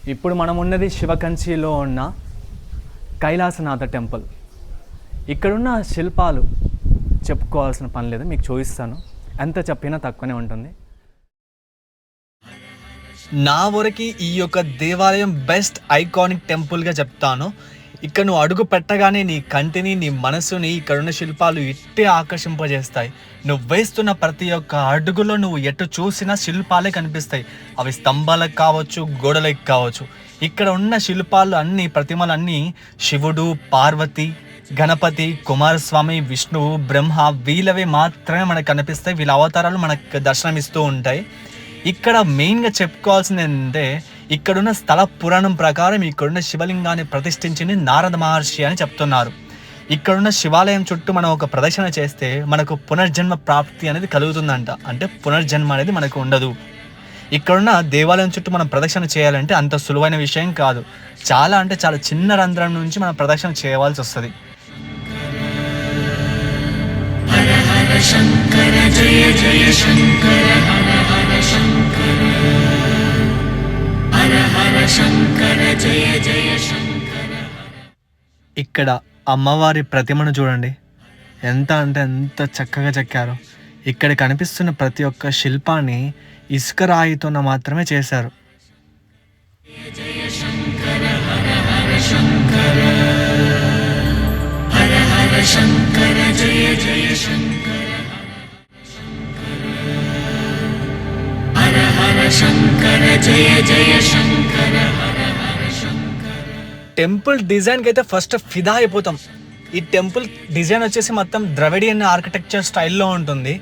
ఇప్పుడు మనం ఉన్నది శివకంచిలో ఉన్న కైలాసనాథ టెంపుల్. ఇక్కడున్న శిల్పాలు చెప్పుకోవాల్సిన పని లేదు, మీకు చూపిస్తాను. ఎంత చెప్పినా తక్కువనే ఉంటుంది. నా వరకు ఈ యొక్క దేవాలయం బెస్ట్ ఐకానిక్ టెంపుల్గా చెప్తాను. ఇక్కడ నువ్వు అడుగు పెట్టగానే నీ కంటిని, నీ మనసుని ఇక్కడున్న శిల్పాలు ఇట్టే ఆకర్షింపజేస్తాయి. నువ్వు వేస్తున్న ప్రతి ఒక్క అడుగులో నువ్వు ఎటు చూసినా శిల్పాలే కనిపిస్తాయి. అవి స్తంభాలకు కావచ్చు, గోడలకు కావచ్చు. ఇక్కడ ఉన్న శిల్పాలు అన్నీ, ప్రతిమలు అన్నీ శివుడు, పార్వతి, గణపతి, కుమారస్వామి, విష్ణువు, బ్రహ్మ వీళ్ళవి మాత్రమే మనకు కనిపిస్తాయి. వీళ్ళ అవతారాలు మనకు దర్శనమిస్తూ ఉంటాయి. ఇక్కడ మెయిన్గా చెప్పుకోవాల్సింది ఏంటంటే, ఇక్కడున్న స్థల పురాణం ప్రకారం ఇక్కడున్న శివలింగాన్ని ప్రతిష్ఠించింది నారద మహర్షి అని చెప్తున్నారు. ఇక్కడున్న శివాలయం చుట్టూ మనం ఒక ప్రదక్షిణ చేస్తే మనకు పునర్జన్మ ప్రాప్తి అనేది కలుగుతుందంట. అంటే పునర్జన్మ అనేది మనకు ఉండదు. ఇక్కడున్న దేవాలయం చుట్టూ మనం ప్రదక్షిణ చేయాలంటే అంత సులువైన విషయం కాదు. చాలా అంటే చాలా చిన్న రంధ్రం నుంచి మనం ప్రదక్షిణ చేయవలసి వస్తుంది. శంకర జయ జయ శంకర, హర హర శంకర, హర హర శంకర జయ జయ శంకర. ఇక్కడ అమ్మవారి ప్రతిమను చూడండి, ఎంత అంటే ఎంత చక్కగా చెక్కారు. ఇక్కడ కనిపిస్తున్న ప్రతి ఒక్క శిల్పాన్ని ఇసుక రాయితో మాత్రమే చేశారు. జయ శంకర, హర హర శంకర, హర హర శంకర జయ జయ శంకర, హర హర శంకర జయ జయ శంకర, హర హర శంకర. టెంపుల్ డిజైన్కి అయితే ఫస్ట్ ఫిదా అయిపోతాం. ఈ టెంపుల్ డిజైన్ వచ్చేసి మొత్తం ద్రవిడియన్ ఆర్కిటెక్చర్ స్టైల్లో ఉంటుంది.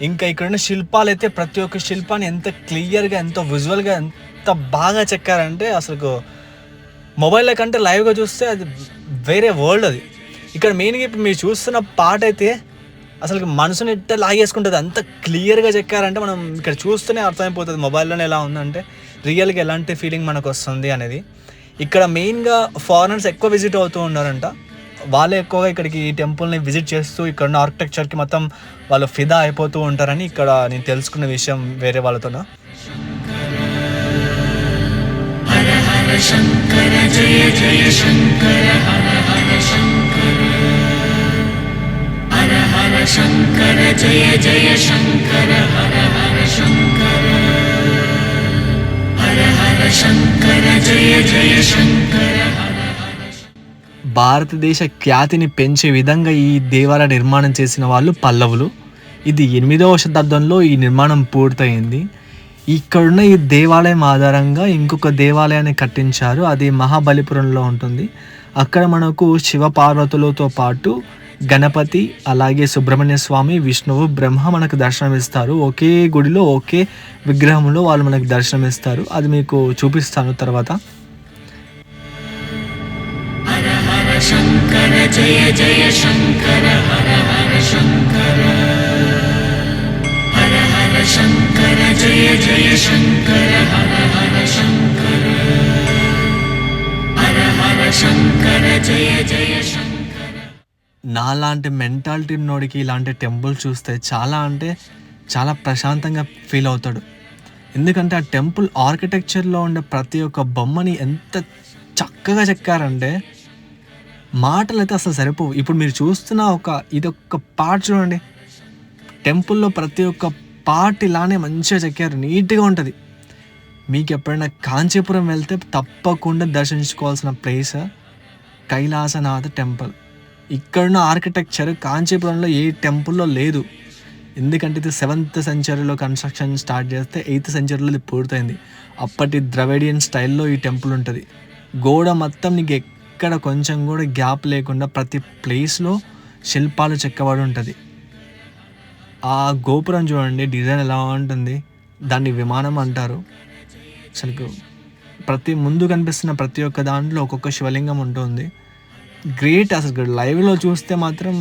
ఇంకా ఇక్కడున్న శిల్పాలు అయితే ప్రతి ఒక్క శిల్పాన్ని ఎంత క్లియర్గా, ఎంతో విజువల్గా, ఎంత బాగా చెక్కారంటే అసలు మొబైల్లో కంటే లైవ్గా చూస్తే అది వేరే వరల్డ్. అది ఇక్కడ మెయిన్గా ఇప్పుడు మీరు చూస్తున్న పాట అయితే అసలు మనసుని ఎట్ట లాగేసుకుంటుంది. అంత క్లియర్గా చెక్కారంటే మనం ఇక్కడ చూస్తూనే అర్థమైపోతుంది మొబైల్లోనే ఎలా ఉందంటే రియల్గా ఎలాంటి ఫీలింగ్ మనకు వస్తుంది అనేది. ఇక్కడ మెయిన్గా ఫారినర్స్ ఎక్కువ విజిట్ అవుతూ ఉన్నారంట. వాళ్ళే ఎక్కువగా ఇక్కడికి ఈ టెంపుల్ని విజిట్ చేస్తూ ఇక్కడ ఉన్న ఆర్కిటెక్చర్కి మొత్తం వాళ్ళు ఫిదా అయిపోతూ ఉంటారని ఇక్కడ నేను తెలుసుకున్న విషయం వేరే వాళ్ళతో. హర హర శంకర జయ జయ శంకర, హర హర శంకర, హర హర శంకర జయ జయ శంకర, హర హర శంకర, హర హర శంకర జయ జయ శంకర. భారతదేశ ఖ్యాతిని పెంచే విధంగా ఈ దేవాలయ నిర్మాణం చేసిన వాళ్ళు పల్లవులు. ఇది 8వ శతాబ్దంలో ఈ నిర్మాణం పూర్తయింది. ఇక్కడున్న ఈ దేవాలయం ఆధారంగా ఇంకొక దేవాలయాన్ని కట్టించారు. అది మహాబలిపురంలో ఉంటుంది. అక్కడ మనకు శివ పార్వతులతో పాటు గణపతి, అలాగే సుబ్రహ్మణ్య స్వామి, విష్ణువు, బ్రహ్మ మనకు దర్శనమిస్తారు. ఒకే గుడిలో ఒకే విగ్రహంలో వాళ్ళు మనకు దర్శనమిస్తారు. అది మీకు చూపిస్తాను తర్వాత. హర హర శంకర జయ జయ శంకర, హర హర శంకర, హర హర శంకర జయ జయ శంకర, హర హర శంకర, హర హర శంకర జయ జయ శంకర. నాలాంటి మెంటాలిటీ ఉన్నోడికి ఇలాంటి టెంపుల్ చూస్తే చాలా అంటే చాలా ప్రశాంతంగా ఫీల్ అవుతాడు. ఎందుకంటే ఆ టెంపుల్ ఆర్కిటెక్చర్లో ఉండే ప్రతి ఒక్క బొమ్మని ఎంత చక్కగా చెక్కారంటే మాటలు అయితే అసలు సరిపోవు. ఇప్పుడు మీరు చూస్తున్న ఇదొక పార్ట్ చూడండి. టెంపుల్లో ప్రతి ఒక్క పార్ట్ ఇలానే మంచిగా చెక్కారు, నీట్గా ఉంటుంది. మీకు ఎప్పుడైనా కాంచీపురం వెళ్తే తప్పకుండా దర్శించుకోవాల్సిన ప్లేస్ కైలాసనాథ టెంపుల్. ఇక్కడున్న ఆర్కిటెక్చర్ కాంచీపురంలో ఏ టెంపుల్లో లేదు. ఎందుకంటే ఇది 7th సెంచరీలో కన్స్ట్రక్షన్ స్టార్ట్ చేస్తే 8th సెంచరీలో ఇది పూర్తయింది. అప్పటి ద్రవిడియన్ స్టైల్లో ఈ టెంపుల్ ఉంటుంది. గోడ మొత్తం నీకు ఎక్కడ కొంచెం కూడా గ్యాప్ లేకుండా ప్రతి ప్లేస్లో శిల్పాలు చెక్కబడి ఉంటుంది. ఆ గోపురం చూడండి, డిజైన్ ఎలా ఉంటుంది. దాన్ని విమానం అంటారు. అసలు ప్రతి ముందు కనిపిస్తున్న ప్రతి ఒక్క దాంట్లో ఒక్కొక్క శివలింగం ఉంటుంది. గ్రేట్. అసలు లైవ్లో చూస్తే మాత్రం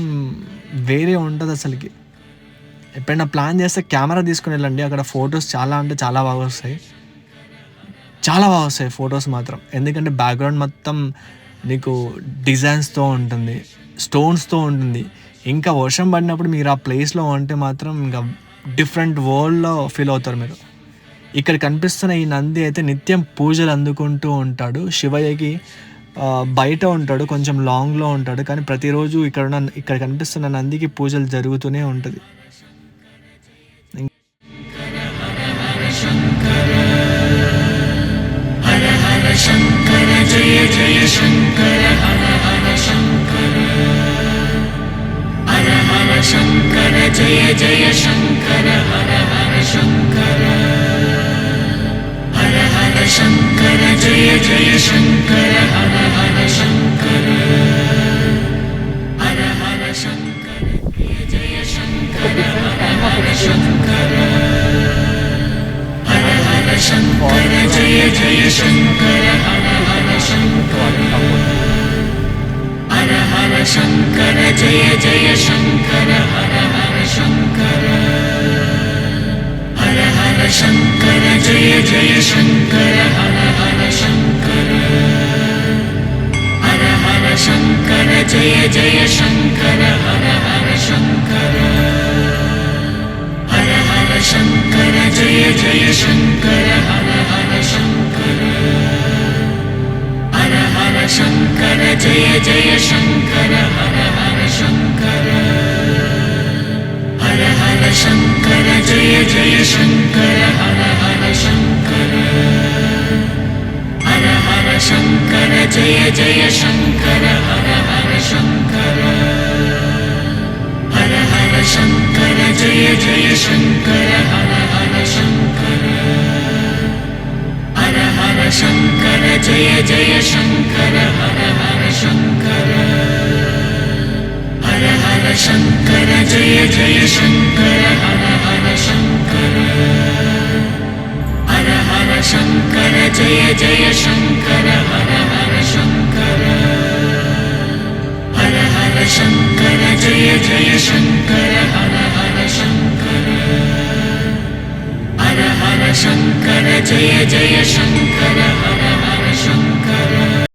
వేరే ఉంటుంది. అసలుకి ఎప్పుడైనా ప్లాన్ చేస్తే కెమెరా తీసుకుని వెళ్ళండి. అక్కడ ఫొటోస్ చాలా అంటే చాలా బాగా వస్తాయి. చాలా బాగా వస్తాయి ఫొటోస్ మాత్రం. ఎందుకంటే బ్యాక్గ్రౌండ్ మొత్తం నీకు డిజైన్స్తో ఉంటుంది, స్టోన్స్తో ఉంటుంది. ఇంకా వర్షం పడినప్పుడు మీరు ఆ ప్లేస్లో ఉంటే మాత్రం ఇంకా డిఫరెంట్ వరల్డ్లో ఫీల్ అవుతారు మీరు. ఇక్కడ కనిపిస్తున్న ఈ నంది అయితే నిత్యం పూజలు అందుకుంటూ ఉంటాడు. శివయ్యకి బయట ఉంటాడు, కొంచెం లాంగ్లో ఉంటాడు, కానీ ప్రతిరోజు ఇక్కడ కనిపిస్తున్న నందికి పూజలు జరుగుతూనే ఉంటుంది. శంకర జయ జయ శంకర హర హర శంకర హర హర శంకర జయ జయ శంకర హర హర శంకర హర హర శంకర జయ జయ శంకర హర హర శంకర హర హర శంకర జయ జయ శంకర హర హర శంకర హర హర శంకర జయ జయ శంకర హర హర శంకర హర హర శంకర జయ జయ శంకర హర హర శంకర హర హర శంకర జయ జయ శంకర హర హర శంకర హర హర శంకర జయ జయ శంకర హర హర శంకర హర హర శంకర జయ జయ శంకర హర హర శంకర హర హర శంకర జయ జయ శంకర హర హర శంకర హర హర శంకర జయ జయ శంకర హర హర శంకర హర హర శంకర జయ జయ శంకర హర హర శంకర హర హర శంకర జయ జయ శంకర హర హర శంకర హర హర శంకర జయ జయ శంకర హర హర శంకర హర హర శంకర జయ జయ శంకర హర హర శంకర హర హర శంకర జయ జయ శంకర హర హర శంకర హర హర శంకర జయ జయ శంకర హర హర శంకర హర హర శంకర జయ జయ శంకర